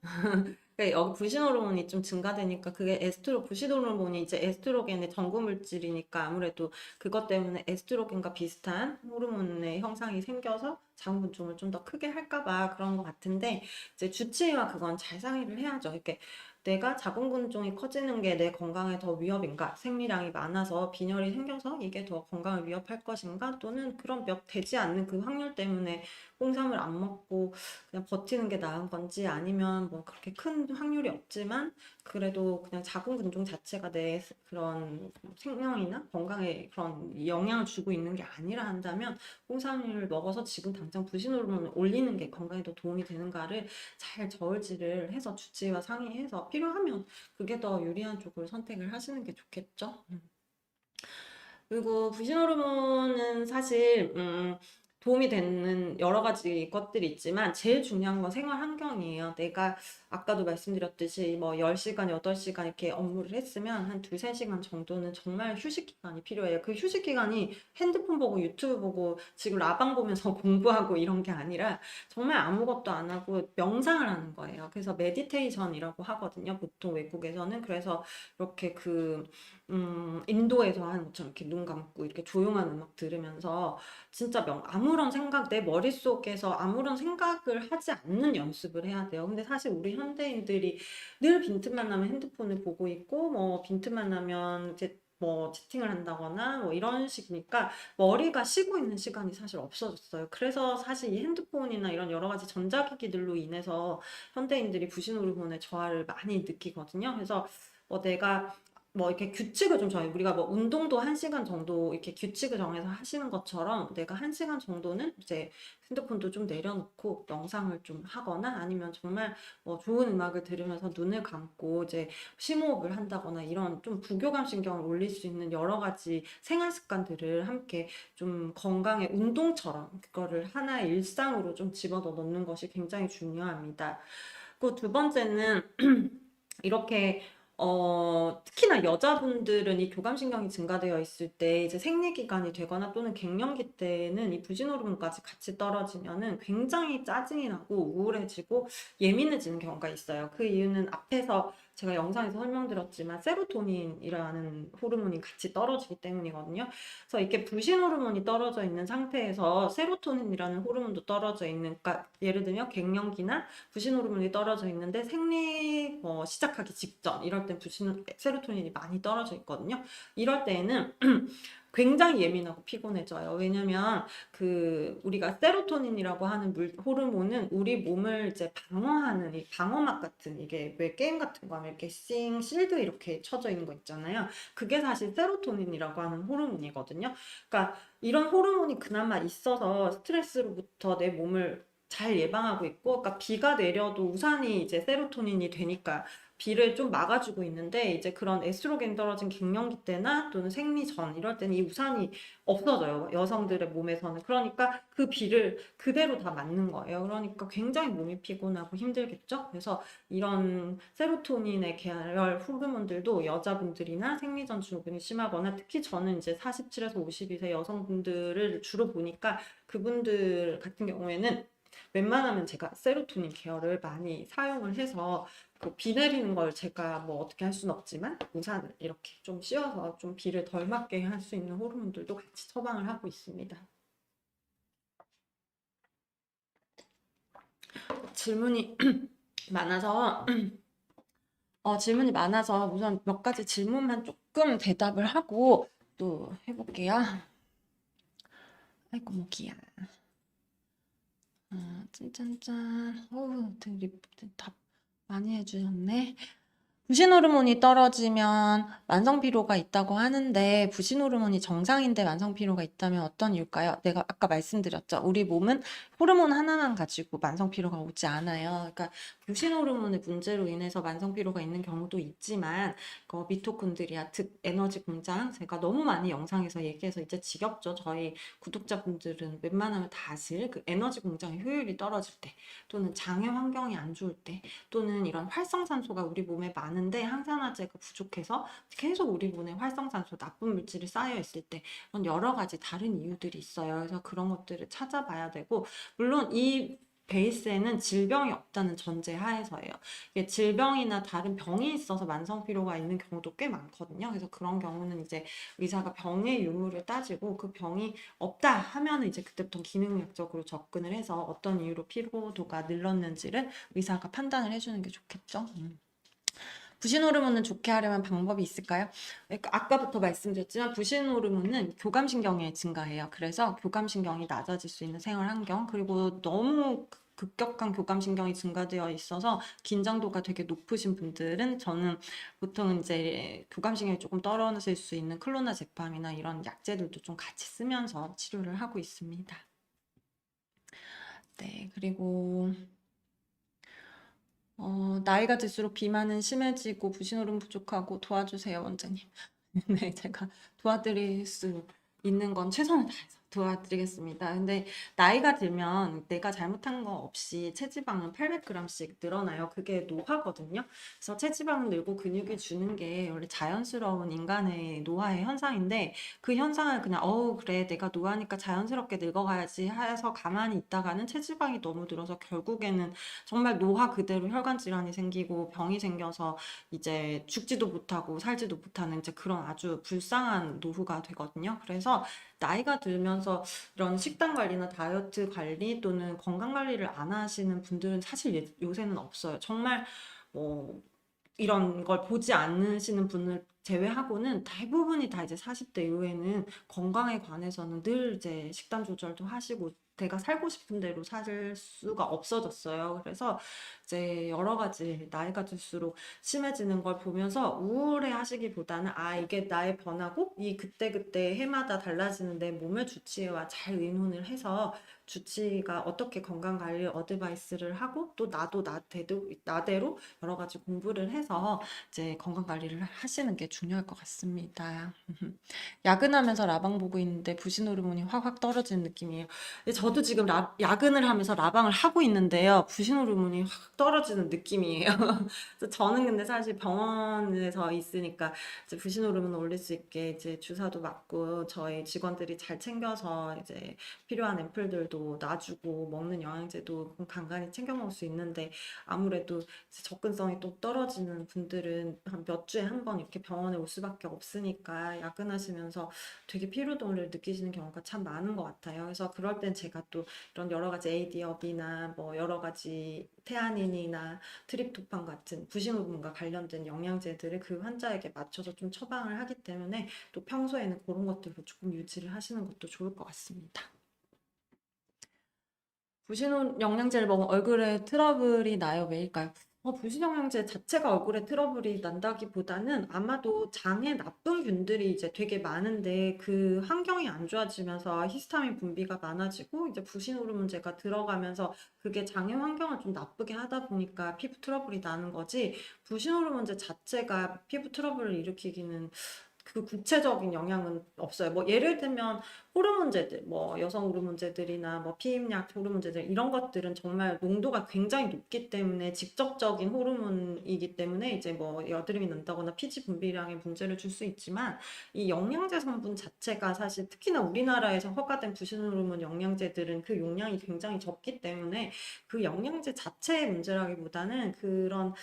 여기 부신 호르몬이 좀 증가되니까 그게 부신 호르몬이 이제 에스트로겐의 전구 물질이니까 아무래도 그것 때문에 에스트로겐과 비슷한 호르몬의 형상이 생겨서 자궁근종을 좀 더 크게 할까 봐 그런 것 같은데 이제 주치의와 그건 잘 상의를 해야죠. 이렇게 내가 자궁근종이 커지는 게 내 건강에 더 위협인가? 생리량이 많아서 빈혈이 생겨서 이게 더 건강을 위협할 것인가? 또는 그런 몇 되지 않는 그 확률 때문에 홍삼을 안 먹고 그냥 버티는 게 나은 건지 아니면 뭐 그렇게 큰 확률이 없지만 그래도 그냥 자궁근종 자체가 내 그런 생명이나 건강에 그런 영향을 주고 있는 게 아니라 한다면 홍삼을 먹어서 지금 당장 부신 호르몬을 올리는 게 건강에 더 도움이 되는가를 잘 저울질을 해서 주치의와 상의해서 필요하면 그게 더 유리한 쪽을 선택을 하시는 게 좋겠죠. 그리고 부신 호르몬은 사실 도움이 되는 여러 가지 것들이 있지만 제일 중요한 건 생활 환경이에요. 내가 아까도 말씀드렸듯이 뭐 10시간, 8시간 이렇게 업무를 했으면 한 2, 3시간 정도는 정말 휴식 기간이 필요해요. 그 휴식 기간이 핸드폰 보고 유튜브 보고 지금 라방 보면서 공부하고 이런 게 아니라 정말 아무것도 안 하고 명상을 하는 거예요. 그래서 메디테이션이라고 하거든요. 보통 외국에서는. 그래서 이렇게 인도에서 하는 것처럼 이렇게 눈 감고 이렇게 조용한 음악 들으면서 진짜 아무런 생각, 내 머릿속에서 아무런 생각을 하지 않는 연습을 해야 돼요. 근데 사실 우리 현대인들이 늘 빈틈만 나면 핸드폰을 보고 있고, 뭐 빈틈만 나면 이제 뭐 채팅을 한다거나 뭐 이런 식이니까 머리가 쉬고 있는 시간이 사실 없어졌어요. 그래서 사실 이 핸드폰이나 이런 여러 가지 전자기기들로 인해서 현대인들이 부신 호르몬의 저하를 많이 느끼거든요. 그래서 내가 뭐 이렇게 규칙을 좀 정해. 우리가 뭐 운동도 1시간 정도 이렇게 규칙을 정해서 하시는 것처럼 내가 1시간 정도는 이제 핸드폰도 좀 내려놓고 명상을 좀 하거나 아니면 정말 뭐 좋은 음악을 들으면서 눈을 감고 이제 심호흡을 한다거나 이런 좀 부교감 신경을 올릴 수 있는 여러 가지 생활 습관들을 함께 좀 건강의 운동처럼 그거를 하나의 일상으로 좀 집어넣어 놓는 것이 굉장히 중요합니다. 그 두 번째는 이렇게 특히나 여자분들은 이 교감신경이 증가되어 있을 때 이제 생리기간이 되거나 또는 갱년기 때는 이 부신호르몬까지 같이 떨어지면은 굉장히 짜증이 나고 우울해지고 예민해지는 경우가 있어요. 그 이유는 앞에서 제가 영상에서 설명드렸지만 세로토닌이라는 호르몬이 같이 떨어지기 때문이거든요. 그래서 이렇게 부신 호르몬이 떨어져 있는 상태에서 세로토닌이라는 호르몬도 떨어져 있는, 그러니까 예를 들면 갱년기나 부신 호르몬이 떨어져 있는데 생리 시작하기 직전 이럴 땐 부신 세로토닌이 많이 떨어져 있거든요. 이럴 때에는 굉장히 예민하고 피곤해져요. 왜냐면 그 우리가 세로토닌이라고 하는 호르몬은 우리 몸을 이제 방어하는 이 방어막 같은, 이게 왜 게임 같은 거 하면 이렇게 싱 실드 이렇게 쳐져 있는 거 있잖아요. 그게 사실 세로토닌이라고 하는 호르몬이거든요. 그러니까 이런 호르몬이 그나마 있어서 스트레스로부터 내 몸을 잘 예방하고 있고, 그러니까 비가 내려도 우산이 이제 세로토닌이 되니까 비를 좀 막아주고 있는데, 이제 그런 에스트로겐 떨어진 갱년기 때나 또는 생리 전 이럴 때는 이 우산이 없어져요. 여성들의 몸에서는. 그러니까 그 비를 그대로 다 맞는 거예요. 그러니까 굉장히 몸이 피곤하고 힘들겠죠. 그래서 이런 세로토닌의 계열 호르몬들도 여자분들이나 생리 전 증후군이 심하거나, 특히 저는 이제 47에서 52세 여성분들을 주로 보니까 그분들 같은 경우에는 웬만하면 제가 세로토닌 계열을 많이 사용을 해서 그 비 내리는 걸 제가 뭐 어떻게 할 수는 없지만 우산을 이렇게 좀 씌워서 좀 비를 덜 맞게 할 수 있는 호르몬들도 같이 처방을 하고 있습니다. 질문이 많아서 질문이 많아서 우선 몇 가지 질문만 조금 대답을 하고 또 해볼게요. 아이고 모기야. 짠짠짠. 어우, 답 많이 해주셨네. 부신 호르몬이 떨어지면 만성 피로가 있다고 하는데, 부신 호르몬이 정상인데 만성 피로가 있다면 어떤 이유일까요? 내가 아까 말씀드렸죠. 우리 몸은 호르몬 하나만 가지고 만성 피로가 오지 않아요. 그러니까 부신 호르몬의 문제로 인해서 만성 피로가 있는 경우도 있지만, 미토콘드리아, 즉 에너지 공장, 제가 너무 많이 영상에서 얘기해서 이제 지겹죠. 저희 구독자분들은 웬만하면 다 아실 그 에너지 공장의 효율이 떨어질 때, 또는 장애 환경이 안 좋을 때, 또는 이런 활성산소가 우리 몸에 많은데 항산화제가 부족해서 계속 우리 몸에 활성산소, 나쁜 물질이 쌓여 있을 때, 그런 여러 가지 다른 이유들이 있어요. 그래서 그런 것들을 찾아봐야 되고, 물론 이 베이스에는 질병이 없다는 전제 하에서예요. 이게 질병이나 다른 병이 있어서 만성 피로가 있는 경우도 꽤 많거든요. 그래서 그런 경우는 이제 의사가 병의 유무를 따지고 그 병이 없다 하면 이제 그때부터 기능학적으로 접근을 해서 어떤 이유로 피로도가 늘었는지를 의사가 판단을 해주는 게 좋겠죠. 부신 호르몬은 좋게 하려면 방법이 있을까요? 그러니까 아까부터 말씀드렸지만 부신 호르몬은 교감신경에 증가해요. 그래서 교감신경이 낮아질 수 있는 생활 환경, 그리고 너무 급격한 교감신경이 증가되어 있어서 긴장도가 되게 높으신 분들은, 저는 보통은 이제 교감신경이 조금 떨어질 수 있는 클로나제팜이나 이런 약제들도 좀 같이 쓰면서 치료를 하고 있습니다. 네, 그리고 나이가 들수록 비만은 심해지고 부신호르몬 부족하고 도와주세요, 원장님. 네, 제가 도와드릴 수 있는 건 최선을 다해서 도와드리겠습니다. 근데 나이가 들면 내가 잘못한 거 없이 체지방은 800g씩 늘어나요. 그게 노화거든요. 그래서 체지방은 늘고 근육이 주는 게 원래 자연스러운 인간의 노화의 현상인데, 그 현상을 그냥 그래 내가 노화니까 자연스럽게 늙어가야지 해서 가만히 있다가는 체지방이 너무 늘어서 결국에는 정말 노화 그대로 혈관 질환이 생기고 병이 생겨서 이제 죽지도 못하고 살지도 못하는 이제 그런 아주 불쌍한 노후가 되거든요. 그래서 나이가 들면서 이런 식단 관리나 다이어트 관리 또는 건강 관리를 안 하시는 분들은 사실 요새는 없어요. 정말 뭐 이런 걸 보지 않으시는 분을 제외하고는 대부분이 다 이제 40대 이후에는 건강에 관해서는 늘 이제 식단 조절도 하시고 내가 살고 싶은 대로 살 수가 없어졌어요. 그래서 이제 여러 가지 나이가 들수록 심해지는 걸 보면서 우울해 하시기보다는 아, 이게 나의 변화고 이 그때그때 해마다 달라지는 내 몸의 주치의와 잘 의논을 해서 주치의가 어떻게 건강 관리 어드바이스를 하고 또 나도 나대로 여러 가지 공부를 해서 이제 건강 관리를 하시는 게 중요할 것 같습니다. 야근하면서 라방 보고 있는데 부신 호르몬이 확확 떨어지는 느낌이에요. 근데 저도 지금 야근을 하면서 라방을 하고 있는데요. 부신 호르몬이 확 떨어지는 느낌이에요. 그래서 저는 근데 사실 병원에서 있으니까 이제 부신 호르몬 올릴 수 있게 이제 주사도 맞고 저희 직원들이 잘 챙겨서 이제 필요한 앰플들도 놔주고 먹는 영양제도 간간히 챙겨 먹을 수 있는데 아무래도 접근성이 또 떨어지는 분들은 한 몇 주에 한 번 이렇게 병원에 올 수밖에 없으니까 야근하시면서 되게 피로도를 느끼시는 경우가 참 많은 것 같아요. 그래서 그럴 땐 제가 또 이런 여러 가지 AD업이나 뭐 여러 가지 테아닌이나 트립토판 같은 부신호분과 관련된 영양제들을 그 환자에게 맞춰서 좀 처방을 하기 때문에 또 평소에는 그런 것들도 조금 유지를 하시는 것도 좋을 것 같습니다. 불신 영양제를 먹으면 얼굴에 트러블이 나요? 왜일까요? 불신 영양제 자체가 얼굴에 트러블이 난다기보다는 아마도 장에 나쁜 균들이 이제 되게 많은데 그 환경이 안 좋아지면서 히스타민 분비가 많아지고 이제 불신 호르몬제가 들어가면서 그게 장의 환경을 좀 나쁘게 하다 보니까 피부 트러블이 나는 거지 불신 호르몬제 자체가 피부 트러블을 일으키기는 그 구체적인 영향은 없어요. 뭐 예를 들면 호르몬제들, 뭐 여성 호르몬제들이나 뭐 피임약 호르몬제들 이런 것들은 정말 농도가 굉장히 높기 때문에 직접적인 호르몬이기 때문에 이제 뭐 여드름이 난다거나 피지 분비량에 문제를 줄 수 있지만 이 영양제 성분 자체가 사실 특히나 우리나라에서 허가된 부신 호르몬 영양제들은 그 용량이 굉장히 적기 때문에 그 영양제 자체의 문제라기보다는 그런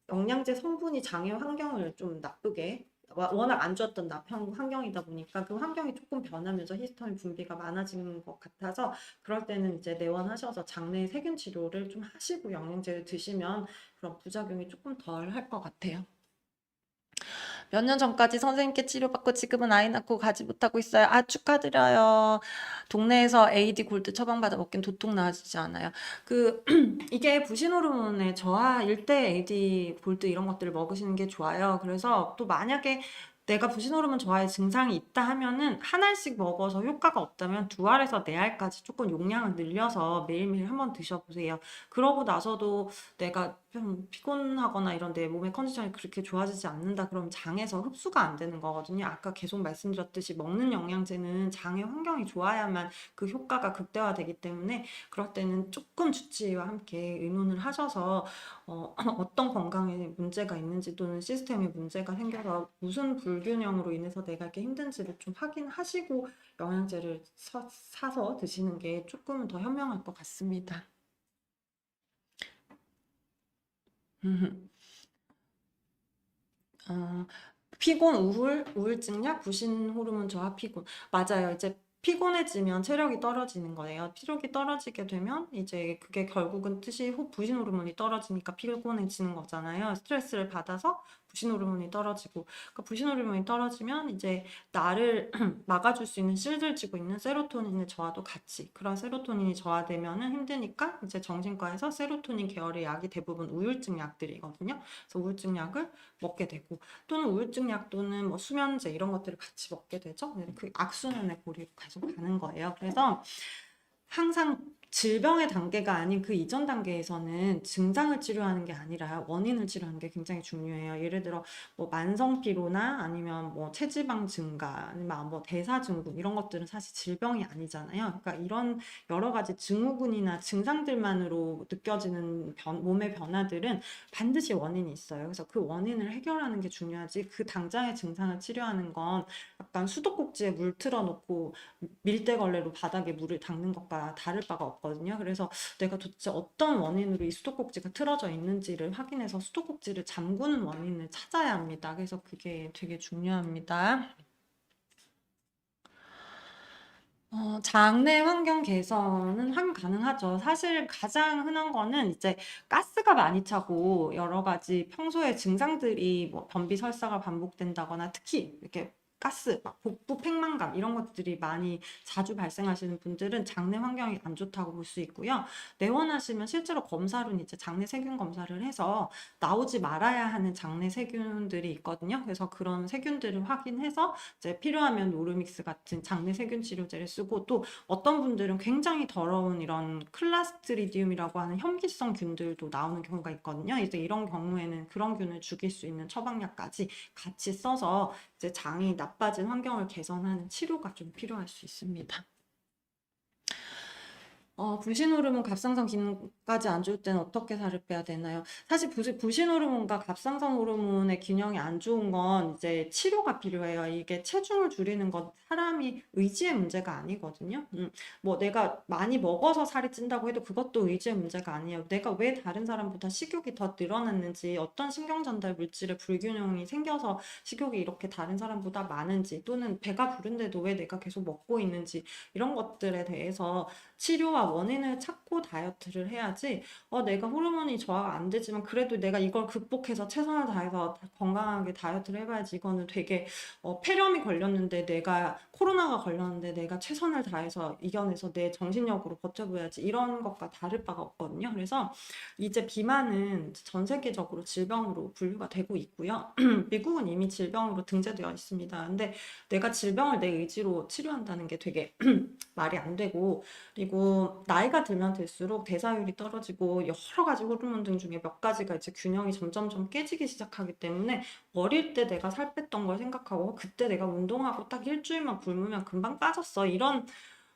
영양제 성분이 장의 환경을 좀 나쁘게 워낙 안 좋았던 환경이다 보니까 그 환경이 조금 변하면서 히스타민 분비가 많아지는 것 같아서 그럴 때는 이제 내원하셔서 장내 세균 치료를 좀 하시고 영양제를 드시면 그런 부작용이 조금 덜 할 것 같아요. 몇 년 전까지 선생님께 치료받고 지금은 아이 낳고 가지 못하고 있어요. 아, 축하드려요. 동네에서 AD 골드 처방받아 먹긴 도통 나아지지 않아요. 이게 부신 호르몬의 저하일 때 AD 골드 이런 것들을 먹으시는 게 좋아요. 그래서 또 만약에 내가 부신 호르몬 저하의 증상이 있다 하면은 한 알씩 먹어서 효과가 없다면 두 알에서 네 알까지 조금 용량을 늘려서 매일매일 한번 드셔보세요. 그러고 나서도 내가 좀 피곤하거나 이런 내 몸의 컨디션이 그렇게 좋아지지 않는다 그러면 장에서 흡수가 안 되는 거거든요. 아까 계속 말씀드렸듯이 먹는 영양제는 장의 환경이 좋아야만 그 효과가 극대화되기 때문에 그럴 때는 조금 주치의와 함께 의논을 하셔서 어떤 건강에 문제가 있는지 또는 시스템에 문제가 생겨서 무슨 불균형으로 인해서 내가 이렇게 힘든지를 좀 확인하시고 영양제를 사서 드시는 게 조금은 더 현명할 것 같습니다. 어, 피곤, 우울증약, 부신 호르몬 저하 피곤. 맞아요. 이제 피곤해지면 체력이 떨어지는 거예요. 체력이 떨어지게 되면 이제 그게 결국은 뜻이 부신 호르몬이 떨어지니까 피곤해지는 거잖아요. 스트레스를 받아서 부신 호르몬이 떨어지고, 그 부신 호르몬이 떨어지면 이제 나를 막아줄 수 있는 실들 지고 있는 세로토닌의 저하도 같이. 그런 세로토닌이 저하되면은 힘드니까 이제 정신과에서 세로토닌 계열의 약이 대부분 우울증 약들이거든요. 그래서 우울증 약을 먹게 되고. 또는 우울증 약 또는 뭐 수면제 이런 것들을 같이 먹게 되죠. 그 악순환의 고리로 계속 가는 거예요. 그래서 항상 질병의 단계가 아닌 그 이전 단계에서는 증상을 치료하는 게 아니라 원인을 치료하는 게 굉장히 중요해요. 예를 들어 뭐 만성 피로나 아니면 뭐 체지방 증가 아니면 뭐 대사 증후군 이런 것들은 사실 질병이 아니잖아요. 그러니까 이런 여러 가지 증후군이나 증상들만으로 느껴지는 몸의 변화들은 반드시 원인이 있어요. 그래서 그 원인을 해결하는 게 중요하지 그 당장의 증상을 치료하는 건 약간 수도꼭지에 물 틀어놓고 밀대걸레로 바닥에 물을 닦는 것과 다를 바가 없거든요. 그래서 내가 도대체 어떤 원인으로 이 수도꼭지가 틀어져 있는지를 확인해서 수도꼭지를 잠그는 원인을 찾아야 합니다. 그래서 그게 되게 중요합니다. 장내 환경 개선은 가능하죠. 사실 가장 흔한 거는 이제 가스가 많이 차고 여러 가지 평소에 증상들이 뭐 변비 설사가 반복된다거나 특히 이렇게 가스, 막 복부 팽만감 이런 것들이 많이 자주 발생하시는 분들은 장내 환경이 안 좋다고 볼 수 있고요. 내원하시면 실제로 검사로는 이제 장내 세균 검사를 해서 나오지 말아야 하는 장내 세균들이 있거든요. 그래서 그런 세균들을 확인해서 이제 필요하면 노르믹스 같은 장내 세균 치료제를 쓰고 또 어떤 분들은 굉장히 더러운 이런 클라스트리디움이라고 하는 혐기성 균들도 나오는 경우가 있거든요. 이제 이런 경우에는 그런 균을 죽일 수 있는 처방약까지 같이 써서 이제 장이 나빠진 환경을 개선하는 치료가 좀 필요할 수 있습니다. 부신 호르몬 갑상선 기능까지 안 좋을 때는 어떻게 살을 빼야 되나요? 사실 부신 호르몬과 갑상선 호르몬의 균형이 안 좋은 건 이제 치료가 필요해요. 이게 체중을 줄이는 건 사람이 의지의 문제가 아니거든요. 뭐 내가 많이 먹어서 살이 찐다고 해도 그것도 의지의 문제가 아니에요. 내가 왜 다른 사람보다 식욕이 더 늘어났는지, 어떤 신경 전달 물질의 불균형이 생겨서 식욕이 이렇게 다른 사람보다 많은지, 또는 배가 부른데도 왜 내가 계속 먹고 있는지, 이런 것들에 대해서 치료와 원인을 찾고 다이어트를 해야지, 내가 호르몬이 저하가 안 되지만 그래도 내가 이걸 극복해서 최선을 다해서 건강하게 다이어트를 해봐야지. 이거는 되게, 폐렴이 걸렸는데 내가, 코로나가 걸렸는데 내가 최선을 다해서 이겨내서 내 정신력으로 버텨봐야지. 이런 것과 다를 바가 없거든요. 그래서 이제 비만은 전 세계적으로 질병으로 분류가 되고 있고요. 미국은 이미 질병으로 등재되어 있습니다. 근데 내가 질병을 내 의지로 치료한다는 게 되게 말이 안 되고, 그리고 나이가 들면 들수록 대사율이 떨어지고 여러 가지 호르몬 중에 몇 가지가 이제 균형이 점점점 깨지기 시작하기 때문에 어릴 때 내가 살 뺐던 걸 생각하고 그때 내가 운동하고 딱 일주일만 굶으면 금방 빠졌어. 이런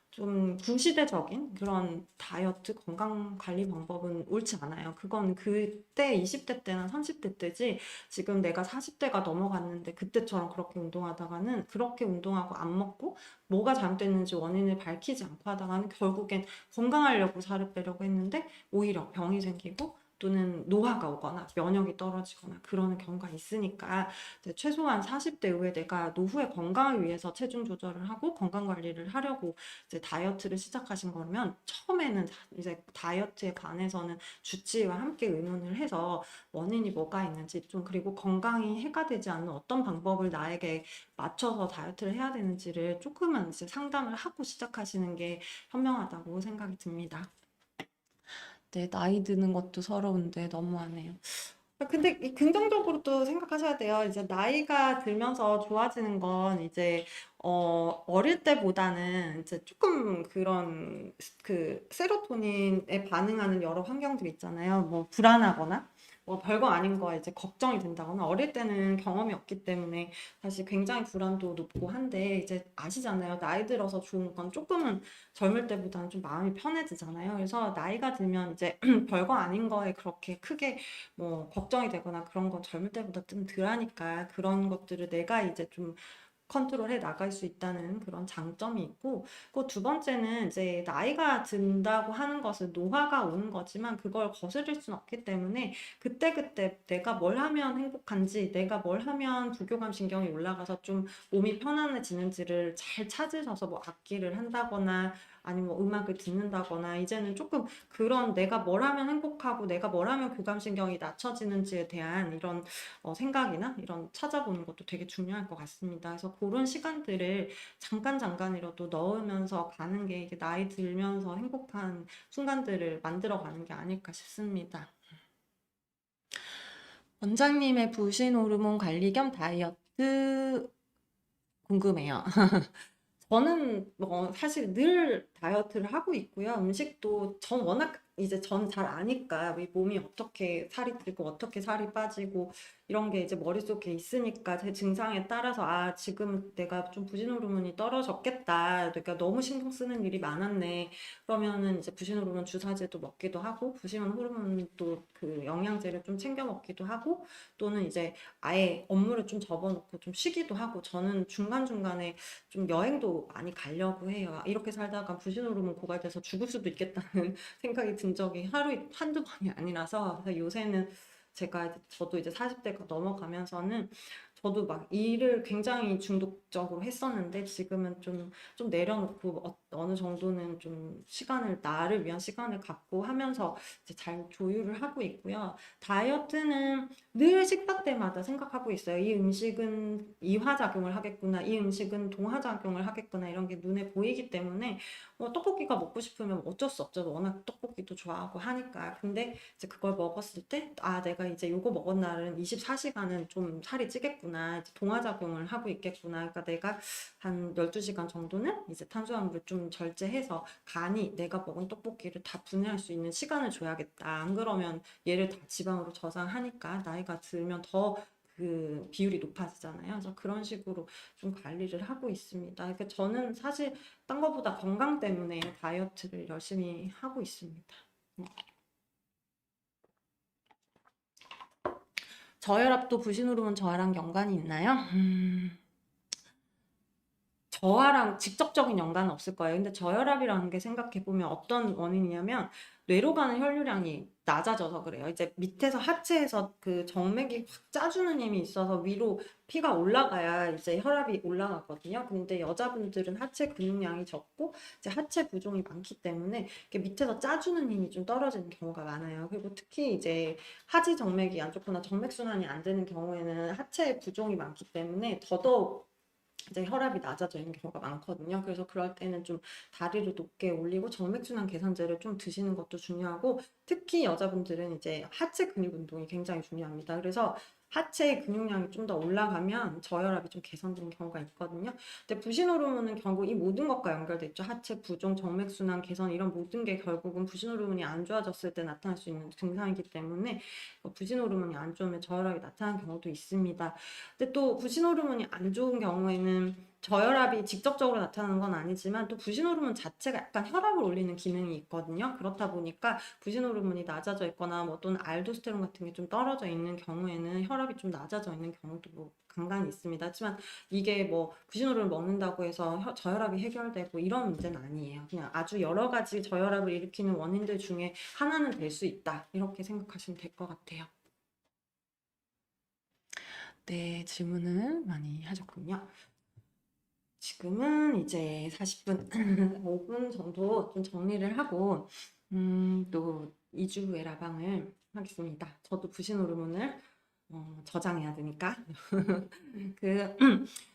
좀 구시대적인 그런 다이어트 건강 관리 방법은 옳지 않아요. 그건 그때 20대 때나 30대 때지 지금 내가 40대가 넘어갔는데 그때처럼 그렇게 운동하다가는 그렇게 운동하고 안 먹고 뭐가 잘못됐는지 원인을 밝히지 않고 하다가는 결국엔 건강하려고 살을 빼려고 했는데 오히려 병이 생기고 또는 노화가 오거나 면역이 떨어지거나 그러는 경우가 있으니까 이제 최소한 40대 이후에 내가 노후의 건강을 위해서 체중 조절을 하고 건강 관리를 하려고 이제 다이어트를 시작하신 거면 처음에는 이제 다이어트에 관해서는 주치의와 함께 의논을 해서 원인이 뭐가 있는지 좀 그리고 건강이 해가 되지 않는 어떤 방법을 나에게 맞춰서 다이어트를 해야 되는지를 조금은 이제 상담을 하고 시작하시는 게 현명하다고 생각이 듭니다. 네, 나이 드는 것도 서러운데 너무하네요. 근데 긍정적으로 또 생각하셔야 돼요. 이제 나이가 들면서 좋아지는 건 이제 어릴 때보다는 이제 조금 그런 그 세로토닌에 반응하는 여러 환경들 있잖아요. 뭐 불안하거나 뭐 별거 아닌 거에 이제 걱정이 된다거나 어릴 때는 경험이 없기 때문에 사실 굉장히 불안도 높고 한데 이제 아시잖아요. 나이 들어서 좋은 건 조금은 젊을 때보다는 좀 마음이 편해지잖아요. 그래서 나이가 들면 이제 별거 아닌 거에 그렇게 크게 뭐 걱정이 되거나 그런 건 젊을 때보다 좀 덜하니까 그런 것들을 내가 이제 좀 컨트롤해 나갈 수 있다는 그런 장점이 있고, 그 두 번째는 이제 나이가 든다고 하는 것은 노화가 오는 거지만 그걸 거스를 수는 없기 때문에 그때그때 내가 뭘 하면 행복한지, 내가 뭘 하면 부교감 신경이 올라가서 좀 몸이 편안해지는지를 잘 찾으셔서 뭐 악기를 한다거나 아니면 뭐 음악을 듣는다거나 이제는 조금 그런 내가 뭘 하면 행복하고 내가 뭘 하면 교감신경이 낮춰지는지에 대한 이런 생각이나 이런 찾아보는 것도 되게 중요할 것 같습니다. 그래서 그런 시간들을 잠깐이라도 넣으면서 가는 게 이게 나이 들면서 행복한 순간들을 만들어가는 게 아닐까 싶습니다. 원장님의 부신 호르몬 관리 겸 다이어트 궁금해요. 저는 뭐 사실 늘 다이어트를 하고 있고요. 음식도 전 워낙 이제 전 잘 아니까 이 몸이 어떻게 살이 찌고 어떻게 살이 빠지고 이런 게 이제 머릿속에 있으니까 제 증상에 따라서 아 지금 내가 좀 부신 호르몬이 떨어졌겠다. 그러니까 너무 신경 쓰는 일이 많았네. 그러면은 이제 부신 호르몬 주사제도 먹기도 하고 부신 호르몬도 그 영양제를 좀 챙겨 먹기도 하고 또는 이제 아예 업무를 좀 접어놓고 좀 쉬기도 하고 저는 중간중간에 좀 여행도 많이 가려고 해요. 이렇게 살다가 부신 호르몬 고갈돼서 죽을 수도 있겠다는 생각이 든 적이 하루 한두 번이 아니라서 그래서 요새는 제가 저도 이제 40대가 넘어가면서는 저도 막 일을 굉장히 중독적으로 했었는데 지금은 좀 내려놓고 어느 정도는 좀 시간을, 나를 위한 시간을 갖고 하면서 이제 잘 조율을 하고 있고요. 다이어트는 늘 식사 때마다 생각하고 있어요. 이 음식은 이화작용을 하겠구나, 이 음식은 동화작용을 하겠구나, 이런 게 눈에 보이기 때문에 떡볶이가 먹고 싶으면 어쩔 수 없죠. 워낙 떡볶이도 좋아하고 하니까. 근데 이제 그걸 먹었을 때, 아, 내가 이제 요거 먹은 날은 24시간은 좀 살이 찌겠구나, 이제 동화작용을 하고 있겠구나. 그러니까 내가 한 12시간 정도는 이제 탄수화물을 좀 절제해서 간이 내가 먹은 떡볶이를 다 분해할 수 있는 시간을 줘야겠다. 안 그러면 얘를 다 지방으로 저장하니까 나이가 들면 더 그 비율이 높아지잖아요. 그래서 그런 식으로 좀 관리를 하고 있습니다. 그러니까 저는 사실 딴 거보다 건강 때문에 다이어트를 열심히 하고 있습니다. 저혈압도 부신호르몬 저하랑 연관이 있나요? 저하랑 직접적인 연관은 없을 거예요. 근데 저혈압이라는 게 생각해보면 어떤 원인이냐면 뇌로 가는 혈류량이 낮아져서 그래요. 이제 밑에서 하체에서 그 정맥이 확 짜주는 힘이 있어서 위로 피가 올라가야 이제 혈압이 올라가거든요. 근데 여자분들은 하체 근육량이 적고 이제 하체 부종이 많기 때문에 이렇게 밑에서 짜주는 힘이 좀 떨어지는 경우가 많아요. 그리고 특히 이제 하지 정맥이 안 좋거나 정맥순환이 안 되는 경우에는 하체 부종이 많기 때문에 더더욱 이제 혈압이 낮아져 있는 경우가 많거든요. 그래서 그럴 때는 좀 다리를 높게 올리고 정맥순환 개선제를 좀 드시는 것도 중요하고, 특히 여자분들은 이제 하체 근육 운동이 굉장히 중요합니다. 그래서 하체 근육량이 좀 더 올라가면 저혈압이 좀 개선되는 경우가 있거든요. 근데 부신 호르몬은 결국 이 모든 것과 연결돼 있죠. 하체 부종, 정맥순환 개선, 이런 모든 게 결국은 부신 호르몬이 안 좋아졌을 때 나타날 수 있는 증상이기 때문에 부신 호르몬이 안 좋으면 저혈압이 나타나는 경우도 있습니다. 근데 또 부신 호르몬이 안 좋은 경우에는 저혈압이 직접적으로 나타나는 건 아니지만 또 부신 호르몬 자체가 약간 혈압을 올리는 기능이 있거든요. 그렇다 보니까 부신 호르몬이 낮아져 있거나 뭐 또는 알도스테론 같은 게 좀 떨어져 있는 경우에는 혈압이 좀 낮아져 있는 경우도 뭐 간간히 있습니다. 하지만 이게 뭐 부신 호르몬을 먹는다고 해서 저혈압이 해결되고 이런 문제는 아니에요. 그냥 아주 여러 가지 저혈압을 일으키는 원인들 중에 하나는 될 수 있다, 이렇게 생각하시면 될 것 같아요. 네, 질문을 많이 하셨군요. 지금은 이제 40분, 5분 정도 좀 정리를 하고, 또 2주 후에 라방을 하겠습니다. 저도 부신 호르몬을 저장해야 되니까. 그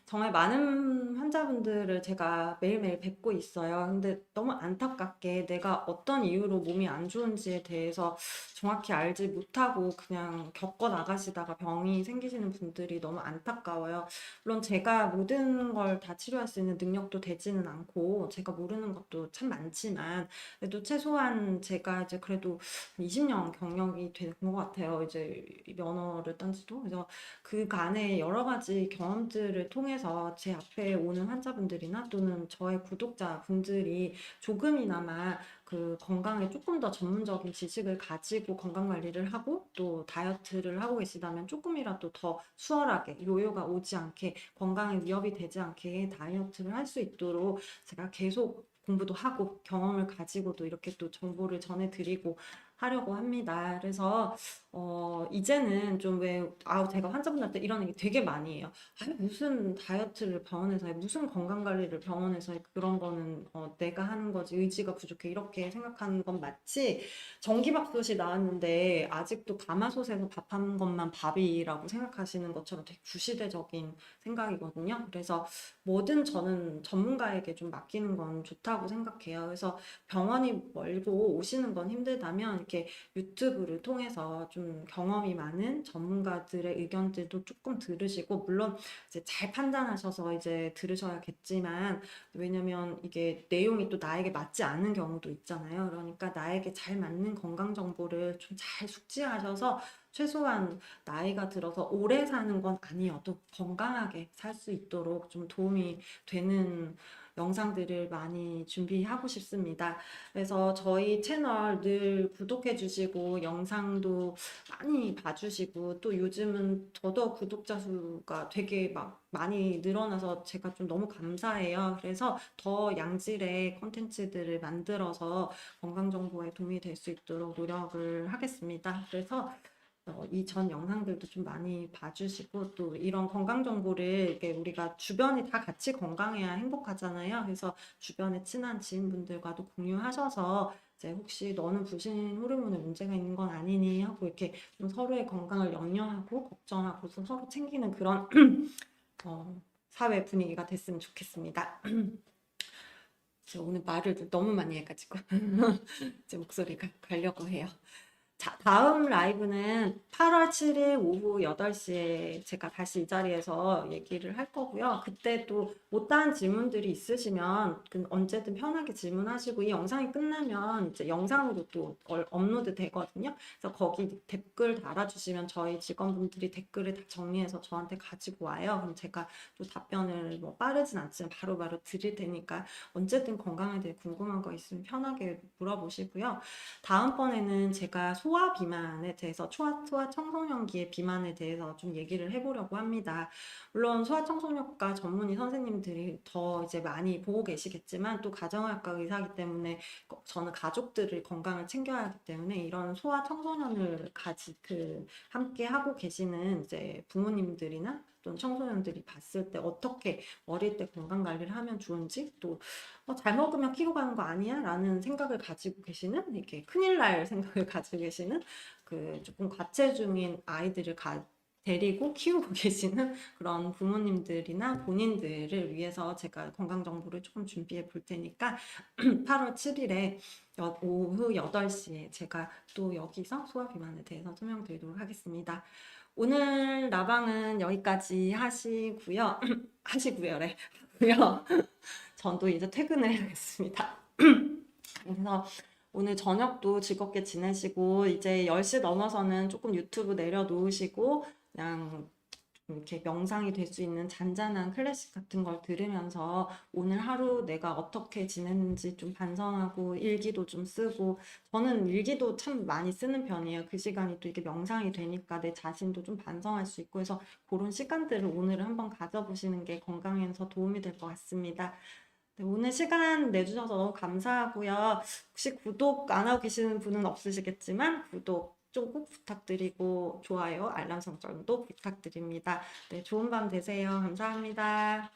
정말 많은 환자분들을 제가 매일매일 뵙고 있어요. 근데 너무 안타깝게 내가 어떤 이유로 몸이 안 좋은지에 대해서 정확히 알지 못하고 그냥 겪어 나가시다가 병이 생기시는 분들이 너무 안타까워요. 물론 제가 모든 걸 다 치료할 수 있는 능력도 되지는 않고 제가 모르는 것도 참 많지만, 그래도 최소한 제가 이제 그래도 20년 경력이 되는 것 같아요. 이제 면허를 딴 지도. 그래서 그간의 여러 가지 경험들을 통해서 제 앞에 오는 환자분들이나 또는 저의 구독자분들이 조금이나마 그 건강에 조금 더 전문적인 지식을 가지고 건강 관리를 하고 또 다이어트를 하고 계시다면 조금이라도 더 수월하게, 요요가 오지 않게, 건강에 위협이 되지 않게 다이어트를 할 수 있도록 제가 계속 공부도 하고 경험을 가지고도 이렇게 또 정보를 전해드리고 하려고 합니다. 그래서 이제는 좀 제가 환자분들한테 이런 얘기 되게 많이 해요. 아니, 무슨 다이어트를 병원에서 해, 무슨 건강관리를 병원에서 해, 그런 거는 내가 하는 거지, 의지가 부족해, 이렇게 생각하는 건 마치 전기밥솥이 나왔는데 아직도 가마솥에서 밥한 것만 밥이라고 생각하시는 것처럼 되게 구시대적인 생각이거든요. 그래서 뭐든 저는 전문가에게 좀 맡기는 건 좋다고 생각해요. 그래서 병원이 멀고 오시는 건 힘들다면 이렇게 유튜브를 통해서 좀 경험이 많은 전문가들의 의견들도 조금 들으시고, 물론 이제 잘 판단하셔서 이제 들으셔야겠지만, 왜냐면 이게 내용이 또 나에게 맞지 않는 경우도 있잖아요. 그러니까 나에게 잘 맞는 건강 정보를 좀 잘 숙지하셔서 최소한 나이가 들어서 오래 사는 건 아니어도 건강하게 살 수 있도록 좀 도움이 되는 영상들을 많이 준비하고 싶습니다. 그래서 저희 채널 늘 구독해 주시고 영상도 많이 봐주시고, 또 요즘은 더더욱 구독자 수가 되게 막 많이 늘어나서 제가 좀 너무 감사해요. 그래서 더 양질의 콘텐츠들을 만들어서 건강 정보에 도움이 될 수 있도록 노력을 하겠습니다. 그래서 이 전 영상들도 좀 많이 봐주시고 또 이런 건강 정보를 이렇게 우리가 주변이 다 같이 건강해야 행복하잖아요. 그래서 주변에 친한 지인분들과도 공유하셔서 이제 혹시 너는 부신 호르몬에 문제가 있는 건 아니니 하고 이렇게 좀 서로의 건강을 염려하고 걱정하고 서로 챙기는 그런 사회 분위기가 됐으면 좋겠습니다. 제가 오늘 말을 너무 많이 해가지고 제 목소리가 가려고 해요. 자, 다음 라이브는 8월 7일 오후 8시에 제가 다시 이 자리에서 얘기를 할 거고요. 그때 또 못다한 질문들이 있으시면 언제든 편하게 질문하시고 이 영상이 끝나면 이제 영상으로 또 업로드 되거든요. 그래서 거기 댓글 달아주시면 저희 직원분들이 댓글을 다 정리해서 저한테 가지고 와요. 그럼 제가 또 답변을 뭐 빠르진 않지만 바로바로 드릴 테니까 언제든 건강에 대해 궁금한 거 있으면 편하게 물어보시고요. 다음번에는 제가 소아 비만에 대해서 소아 청소년기의 비만에 대해서 좀 얘기를 해보려고 합니다. 물론 소아 청소년과 전문의 선생님들이 더 이제 많이 보고 계시겠지만 또 가정의학과 의사이기 때문에 저는 가족들을 건강을 챙겨야 하기 때문에 이런 소아 청소년을 함께 하고 계시는 이제 부모님들이나 또는 청소년들이 봤을 때 어떻게 어릴 때 건강 관리를 하면 좋은지 또 잘 먹으면 키로 가는 거 아니야? 라는 생각을 가지고 계시는 이렇게 큰일 날 생각을 가지고 계시는 조금 과체중인 아이들을 데리고 키우고 계시는 그런 부모님들이나 본인들을 위해서 제가 건강 정보를 조금 준비해 볼 테니까 8월 7일에 오후 8시에 제가 또 여기서 소아 비만에 대해서 설명드리도록 하겠습니다. 오늘 라방은 여기까지 하시고요. 하시고요래. 하고요. 전도 이제 퇴근을 해야겠습니다. 그래서 오늘 저녁도 즐겁게 지내시고 이제 10시 넘어서는 조금 유튜브 내려놓으시고 그냥 이렇게 명상이 될 수 있는 잔잔한 클래식 같은 걸 들으면서 오늘 하루 내가 어떻게 지냈는지 좀 반성하고 일기도 좀 쓰고 저는 일기도 참 많이 쓰는 편이에요. 그 시간이 또 이게 명상이 되니까 내 자신도 좀 반성할 수 있고 해서 그런 시간들을 오늘 한번 가져보시는 게 건강에서 도움이 될 것 같습니다. 네, 오늘 시간 내주셔서 너무 감사하고요. 혹시 구독 안 하고 계시는 분은 없으시겠지만 구독 좀 꼭 부탁드리고 좋아요, 알람 설정도 부탁드립니다. 네, 좋은 밤 되세요. 감사합니다.